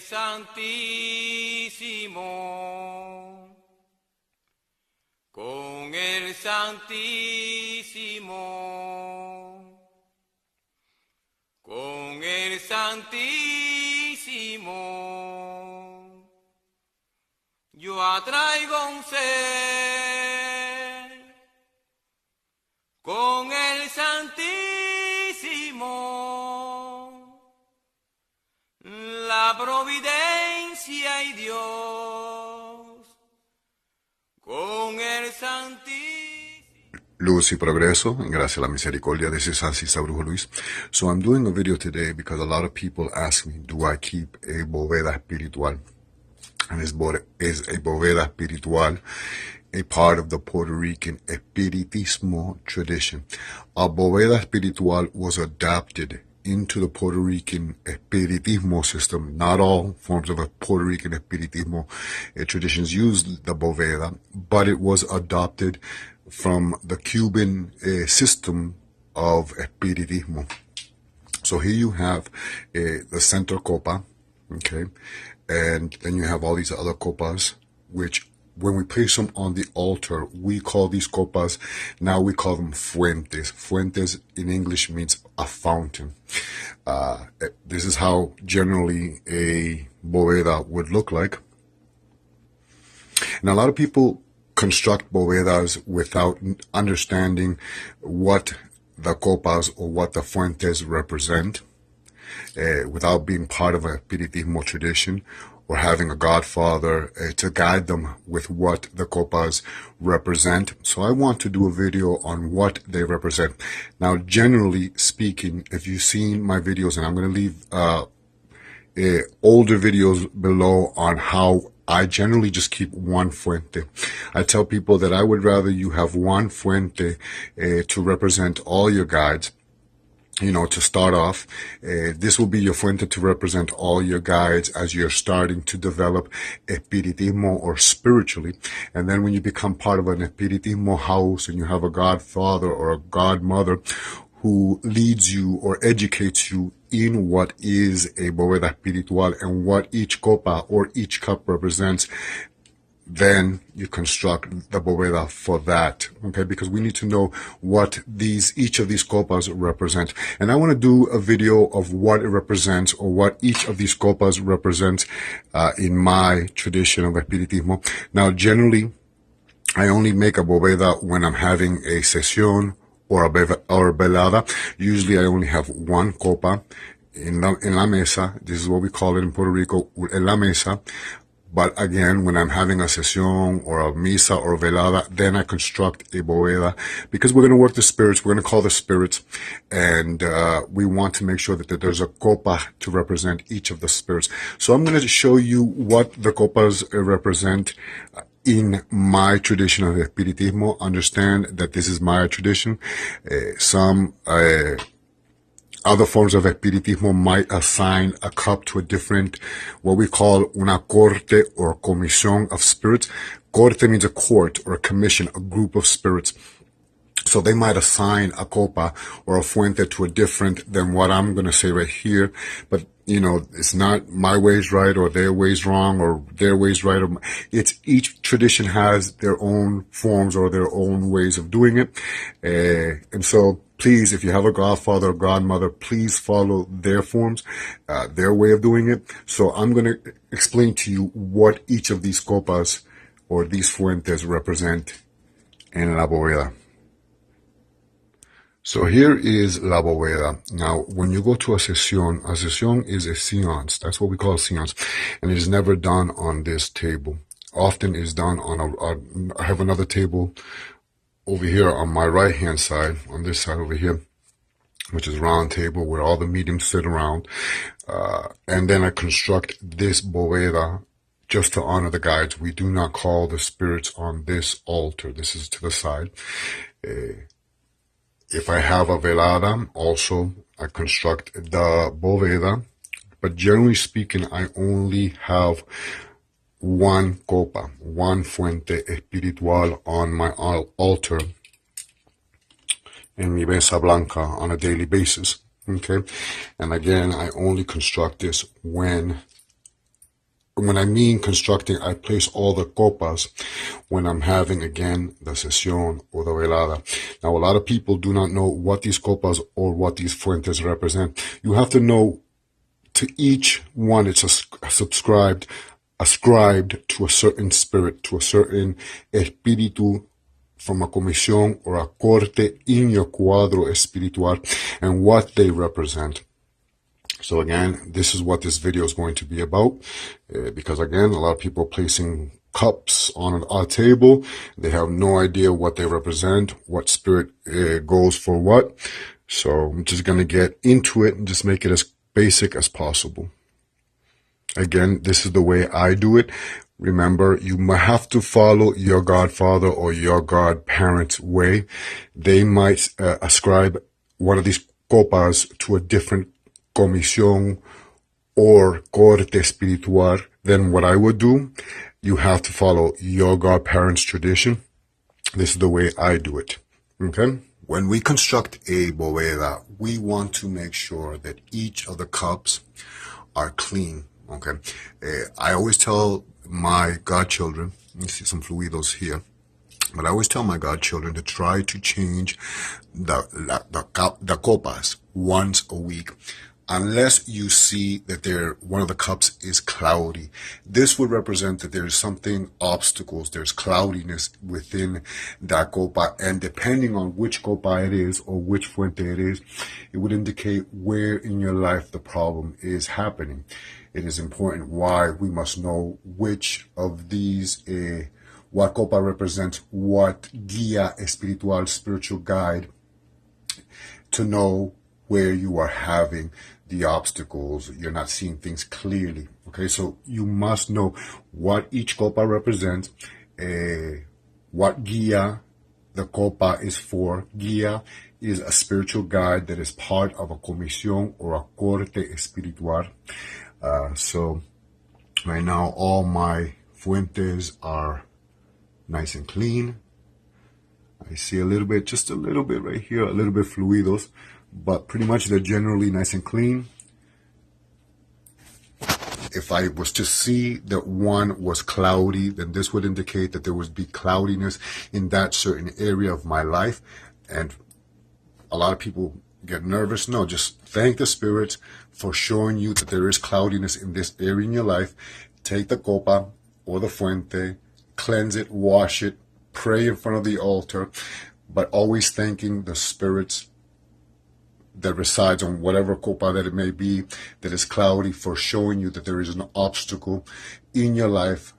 Santísimo, con el Santísimo, con el Santísimo, yo atraigo un ser, con el Santísimo, la providencia y Dios, con el Santísimo. Luz y progreso, gracias a la misericordia de César Brujo Luis. So I'm doing a video today because a lot of people ask me, do I keep a Boveda Espiritual? And is a Boveda Espiritual a part of the Puerto Rican Espiritismo tradition? A Boveda Espiritual was adapted into the Puerto Rican Espiritismo system. Not all forms of a Puerto Rican Espiritismo traditions use the Boveda, but it was adopted from the Cuban system of Espiritismo. So here you have the center copa, okay, and then you have all these other copas, which when we place them on the altar, we call these copas, now we call them fuentes. Fuentes in English means a fountain. This is how generally a Boveda would look like. And a lot of people construct Bovedas without understanding what the copas or what the fuentes represent, without being part of a Espiritismo tradition or having a godfather to guide them with what the copas represent. So I want to do a video on what they represent. Now, generally speaking, if you've seen my videos, and I'm going to leave older videos below on how I generally just keep one fuente. I tell people that I would rather you have one fuente to represent all your guides. You know, to start off, this will be your fuente to represent all your guides as you're starting to develop Espiritismo or spiritually. And then when you become part of an Espiritismo house and you have a godfather or a godmother who leads you or educates you in what is a Boveda Espiritual and what each copa or each cup represents, then you construct the Boveda for that, okay? Because we need to know what each of these copas represent. And I want to do a video of what it represents or what each of these copas represents in my tradition of Espiritismo. Now, generally, I only make a Boveda when I'm having a sesión or a velada. Usually I only have one copa in la mesa. This is what we call it in Puerto Rico, en la mesa. But again, when I'm having a sesión or a misa or a velada, then I construct a Boveda because we're going to work the spirits. We're going to call the spirits, and we want to make sure that there's a copa to represent each of the spirits. So I'm going to show you what the copas represent in my tradition of Espiritismo. Understand that this is my tradition. Some other forms of Espiritismo might assign a cup to a different, what we call una corte or comisión of spirits. Corte means a court or a commission, a group of spirits. So they might assign a copa or a fuente to a different than what I'm going to say right here. But, you know, it's not my ways right or their ways wrong or their ways right. It's each tradition has their own forms or their own ways of doing it. And so please, if you have a godfather or godmother, please follow their forms, their way of doing it. So I'm going to explain to you what each of these copas or these fuentes represent in La Boveda. So here is La Boveda. Now, when you go to a sesión is a séance. That's what we call a séance. And it is never done on this table. Often is done on I have another table over here on my right hand side, on this side over here, which is a round table where all the mediums sit around. And then I construct this Boveda just to honor the guides. We do not call the spirits on this altar. This is to the side. If I have a velada, also I construct the Boveda. But generally speaking, I only have one copa, one fuente espiritual on my altar in mi Mesa Blanca on a daily basis, okay? And again, I only construct this when when I mean constructing, I place all the copas when I'm having, again, the sesión or the velada. Now, a lot of people do not know what these copas or what these fuentes represent. You have to know to each one it's ascribed to a certain spirit, to a certain espíritu from a comisión or a corte in your cuadro espiritual, and what they represent. So again, this is what this video is going to be about, because again, a lot of people placing cups on a table, they have no idea what they represent, what spirit goes for what. So I'm just going to get into it and just make it as basic as possible. Again, this is the way I do it. Remember, you have to follow your godfather or your godparents' way. They might ascribe one of these copas to a different comisión or corte espiritual than what I would do. You have to follow your godparents' tradition. This is the way I do it. Okay? When we construct a boveda, we want to make sure that each of the cups are clean. Okay? I always tell my godchildren, you see some fluidos here, but I always tell my godchildren to try to change the copas once a week, unless you see that one of the cups is cloudy. This would represent that there's something, obstacles, there's cloudiness within that copa, and depending on which copa it is or which fuente it is, it would indicate where in your life the problem is happening. It is important why we must know which of these, what copa represents what guía espiritual, spiritual guide, to know where you are having the obstacles, you're not seeing things clearly. Okay, so you must know what each copa represents, what guía the copa is for. Guía is a spiritual guide that is part of a comisión or a corte espiritual. So right now all my fuentes are nice and clean. I see a little bit, just a little bit right here, a little bit fluidos, but pretty much they're generally nice and clean. If I was to see that one was cloudy, then this would indicate that there would be cloudiness in that certain area of my life. And a lot of people get nervous. No, just thank the spirits for showing you that there is cloudiness in this area in your life. Take the copa or the fuente, cleanse it, wash it, pray in front of the altar, but always thanking the spirits that resides on whatever copa that it may be that is cloudy for showing you that there is an obstacle in your life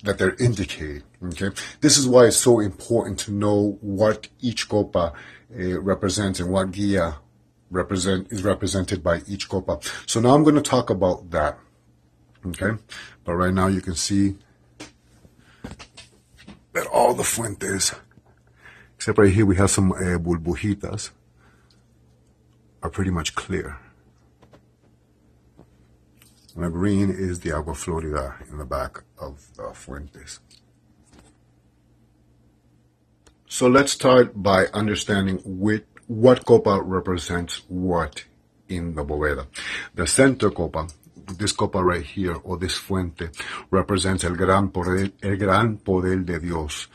that they're indicating. Okay, this is why it's so important to know what each copa represents and what guía is represented by each copa. So now I'm going to talk about that. Okay, but right now you can see that all the fuentes, except right here we have some burbujitas, are pretty much clear. And the green is the agua florida in the back of the fuentes. So let's start by understanding what copa represents what in the boveda. The center copa, this copa right here, or this fuente, represents el gran poder de Dios,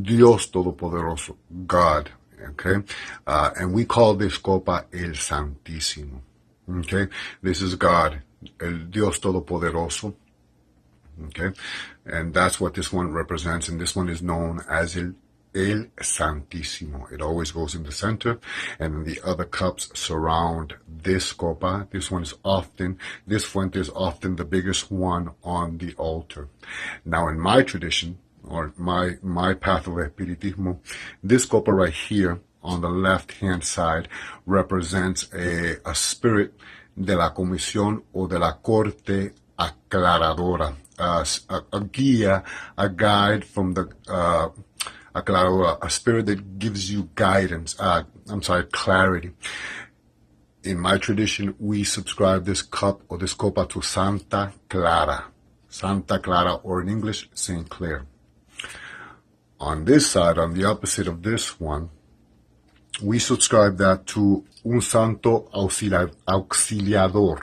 Dios Todopoderoso, God. Okay, and we call this copa el Santísimo. Okay, this is God, el Dios Todopoderoso. Okay, and that's what this one represents, and this one is known as el Santísimo. It always goes in the center, and the other cups surround this copa. This fuente is often the biggest one on the altar. Now, in my tradition, or my path of Espiritismo, this copa right here on the left-hand side represents a spirit de la comisión o de la corte aclaradora, a guía, a guide from the aclaradora, a spirit that gives you guidance, clarity. In my tradition, we subscribe this cup or this copa to Santa Clara, or in English, Saint Clair. On this side, on the opposite of this one, we subscribe that to un santo auxiliador,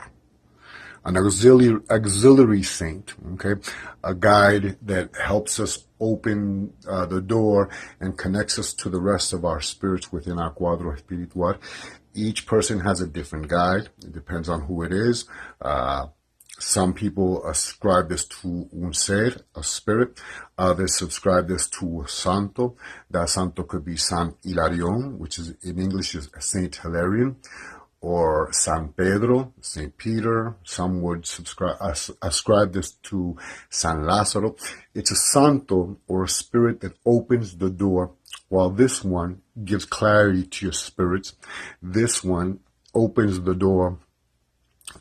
an auxiliary saint, okay, a guide that helps us open the door and connects us to the rest of our spirits within our cuadro espiritual. Each person has a different guide. It depends on who it is. Some people ascribe this to un ser, a spirit. Others subscribe this to a santo. That santo could be San Hilarion, which is in English is Saint Hilarion, or San Pedro, Saint Peter. Some would ascribe this to San Lázaro. It's a santo or a spirit that opens the door, while this one gives clarity to your spirits. This one opens the door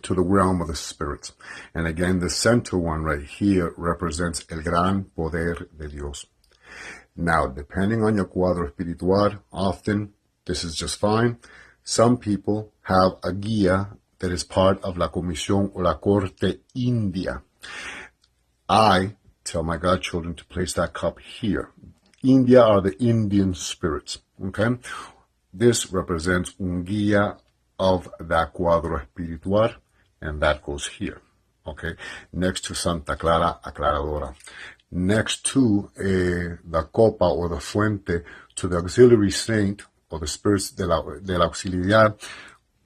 to the realm of the spirits. And again, the center one right here represents el gran poder de Dios. Now, depending on your cuadro espiritual, often this is just fine. Some people have a guía that is part of la comisión o la corte india. I tell my godchildren to place that cup here. India are the Indian spirits, okay? This represents un guía of that cuadro espiritual, and that goes here, okay? Next to Santa Clara Aclaradora. Next to the copa or the fuente, to the auxiliary saint or the spirits de la auxiliar,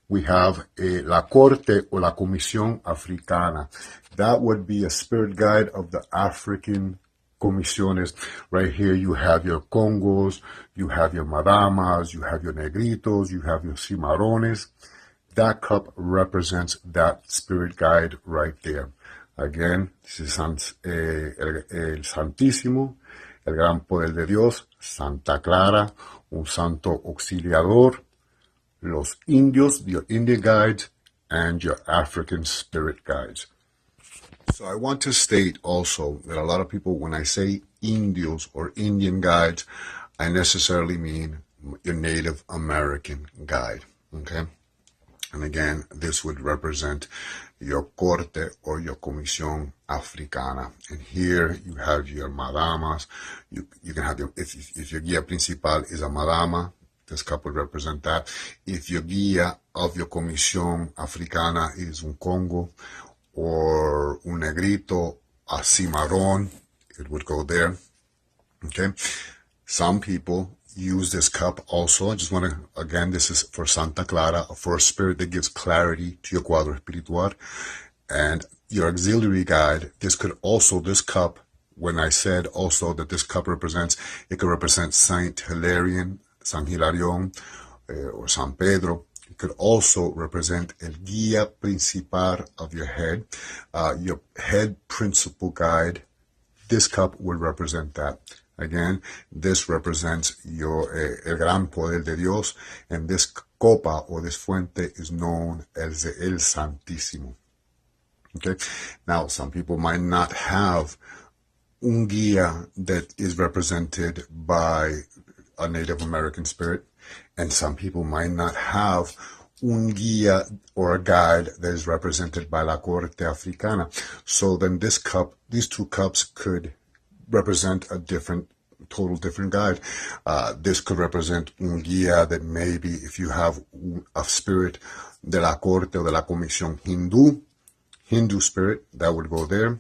we have la corte or la comisión africana. That would be a spirit guide of the African comisiones. Right here you have your congos, you have your madamas, you have your negritos, you have your cimarrones. That cup represents that spirit guide right there. Again, this is el Santísimo, el gran poder de Dios, Santa Clara, un santo auxiliador, los indios, your Indian guides, and your African spirit guides. So I want to state also that a lot of people, when I say indios or Indian guides, I necessarily mean your Native American guide, okay? And again, this would represent your corte or your comisión africana. And here you have your madamas. You can have your, if your guía principal is a madama, this cup would represent that. If your guía of your comisión africana is un Congo or un negrito, a cimarrón, it would go there. Okay. Some people use this cup also. I just want to, again, this is for Santa Clara, for a spirit that gives clarity to your cuadro espiritual. And your auxiliary guide, this cup, when I said also that this cup represents, it could represent Saint Hilarion, San Hilarion, or San Pedro. It could also represent el guía principal of your head principal guide. This cup would represent that. Again, this represents your el gran poder de Dios, and this copa or this fuente is known as el Santísimo. Okay. Now, some people might not have un guía that is represented by a Native American spirit, and some people might not have un guía or a guide that is represented by la corte africana. So then these two cups could represent a total different guide. This could represent un guía that maybe if you have a spirit de la corte or de la comisión Hindu spirit, that would go there.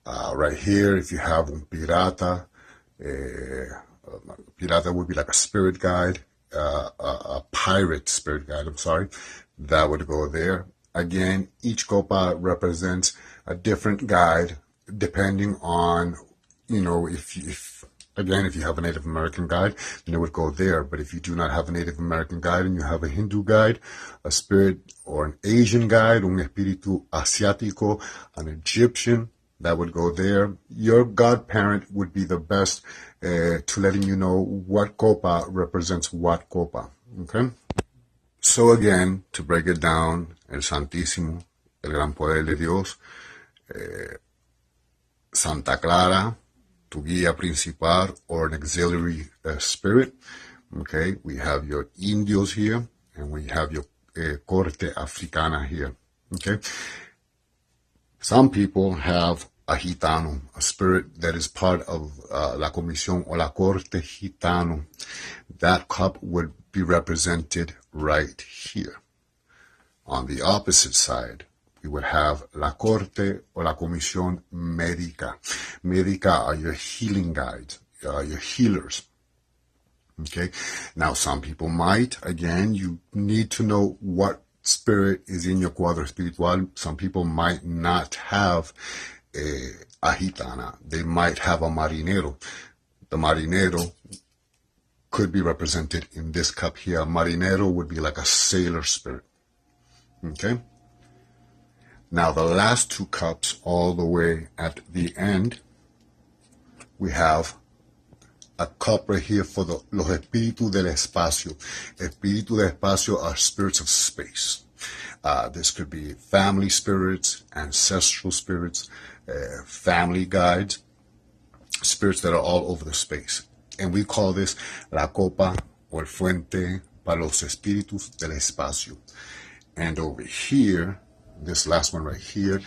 Right here, if you have un pirata, pirata would be like a spirit guide, a pirate spirit guide, that would go there. Again, each copa represents a different guide depending on, if you have a Native American guide, then it would go there. But if you do not have a Native American guide and you have a Hindu guide, a spirit or an Asian guide, un espíritu asiático, an Egyptian, that would go there. Your godparent would be the best to letting you know what copa represents what copa. Okay? So again, to break it down, el Santísimo, el gran poder de Dios, Santa Clara, tu guía principal or an auxiliary spirit. Okay, we have your indios here, and we have your corte africana here. Okay, some people have a gitano, a spirit that is part of la comisión or la corte gitano. That cup would be represented right here. On the opposite side, we would have la corte or la comisión médica. Médica are your healing guides, your healers. Okay, now some people might, again, you need to know what spirit is in your cuadro espiritual. Some people might not have a gitana. They might have a marinero. The marinero could be represented in this cup here. Marinero would be like a sailor spirit. Okay, now the last two cups all the way at the end, we have a cup right here for los espíritus del espacio. Espíritus del espacio are spirits of space. This could be family spirits, ancestral spirits, family guides, spirits that are all over the space. And we call this la copa or fuente para los espíritus del espacio. And over here, this last one right here,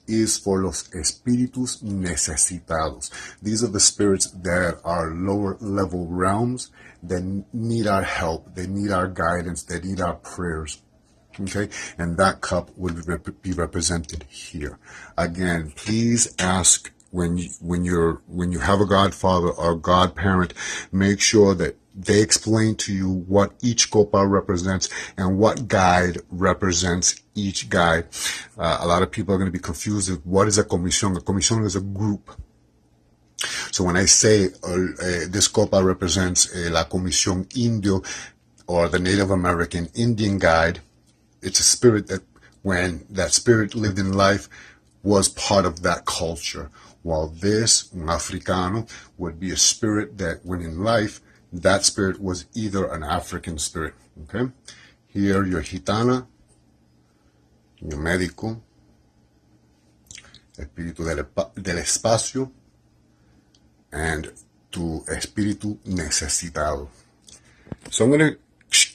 is for los espíritus necesitados. These are the spirits that are lower level realms that need our help, they need our guidance, they need our prayers. Okay, and that cup would be represented here. Again, please ask when you have a godfather or godparent, make sure that they explain to you what each copa represents and what guide represents each guide. A lot of people are going to be confused with what is a comisión. A comisión is a group. So when I say this copa represents la comisión indio or the Native American Indian guide, it's a spirit that when that spirit lived in life was part of that culture. While this, un africano, would be a spirit that when in life, that spirit was either an African spirit. Okay, here your gitana, your médico, espíritu del espacio, and tu espíritu necesitado. So I'm going to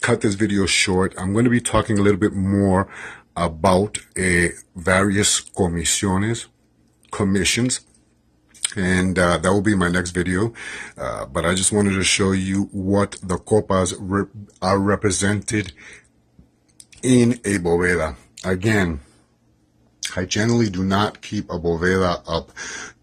cut this video short. I'm going to be talking a little bit more about various commissions, and that will be my next video. But I just wanted to show you what the copas are represented in a boveda. Again, I generally do not keep a boveda up.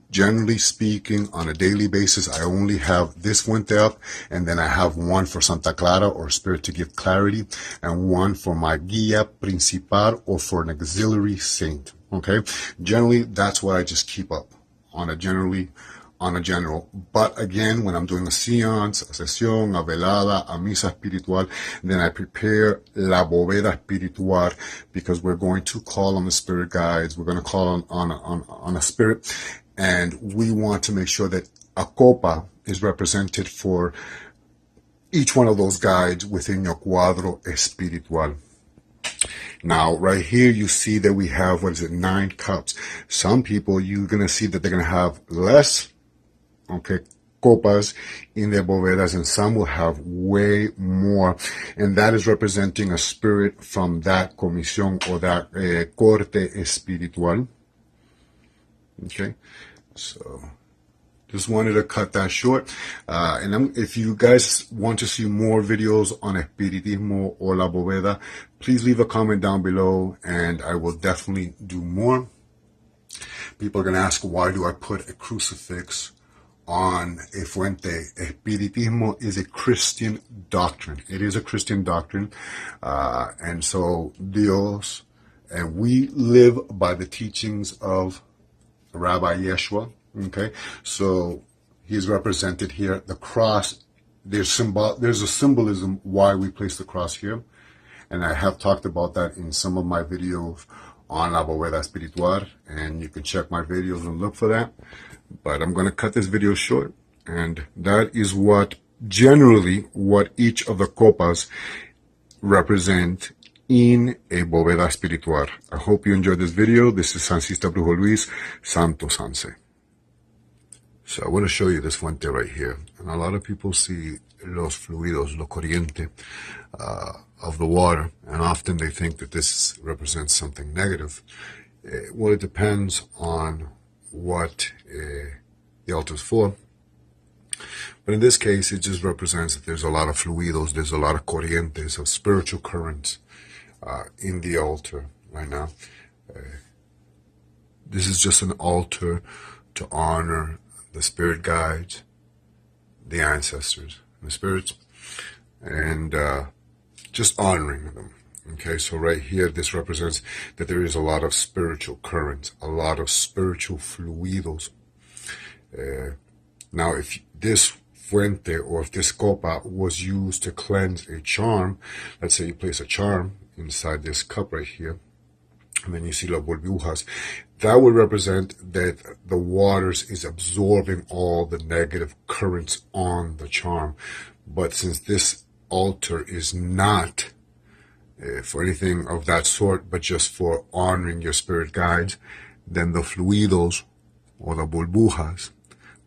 Generally speaking, on a daily basis, I only have this fuente up, and then I have one for Santa Clara or Spirit to give clarity, and one for my guía principal or for an auxiliary saint. Okay, generally that's what I just keep up on a general. But again, when I'm doing a seance, a sesión, a velada, a misa espiritual, then I prepare la boveda espiritual, because we're going to call on the spirit guides. We're going to call on a spirit. And we want to make sure that a copa is represented for each one of those guides within your cuadro espiritual. Now, right here, you see that we have, 9 cups. Some people, you're going to see that they're going to have less, okay, copas in their bovedas, and some will have way more. And that is representing a spirit from that comisión or that corte espiritual. Okay, so just wanted to cut that short. And if you guys want to see more videos on Espiritismo or La Boveda, please leave a comment down below, and I will definitely do more. People are going to ask, why do I put a crucifix on a fuente? Espiritismo is a Christian doctrine. It is a Christian doctrine. And so Dios, and we live by the teachings of Rabbi Yeshua. Okay, so he's represented here. The cross, there's a symbolism why we place the cross here, and I have talked about that in some of my videos on La Boveda Espiritual, and you can check my videos and look for that. But I'm going to cut this video short, and that is what each of the copas represent in a Boveda Espiritual. I hope you enjoyed this video. This is Sancista Brujo Luis, Santo Sanse. So I want to show you this fuente right here. And a lot of people see los fluidos, lo corriente of the water, and often they think that this represents something negative. Well, it depends on what the altar is for. But in this case, it just represents that there's a lot of fluidos, there's a lot of corrientes, of spiritual currents in the altar right now. This is just an altar to honor the spirit guides, the ancestors, the spirits, and just honoring them. Okay, so right here, this represents that there is a lot of spiritual currents, a lot of spiritual fluidos. Now, if this fuente or if this copa was used to cleanse a charm, let's say you place a charm inside this cup right here, and then you see las burbujas, that would represent that the waters is absorbing all the negative currents on the charm. But since this altar is not for anything of that sort, but just for honoring your spirit guides, then the fluidos or the burbujas,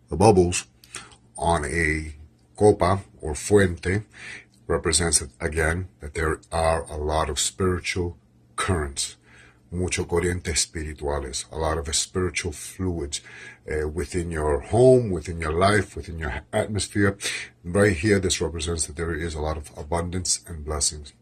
the bubbles on a copa or fuente represents again that there are a lot of spiritual currents, mucho corrientes espirituales, a lot of spiritual fluids within your home, within your life, within your atmosphere. Right here, this represents that there is a lot of abundance and blessings.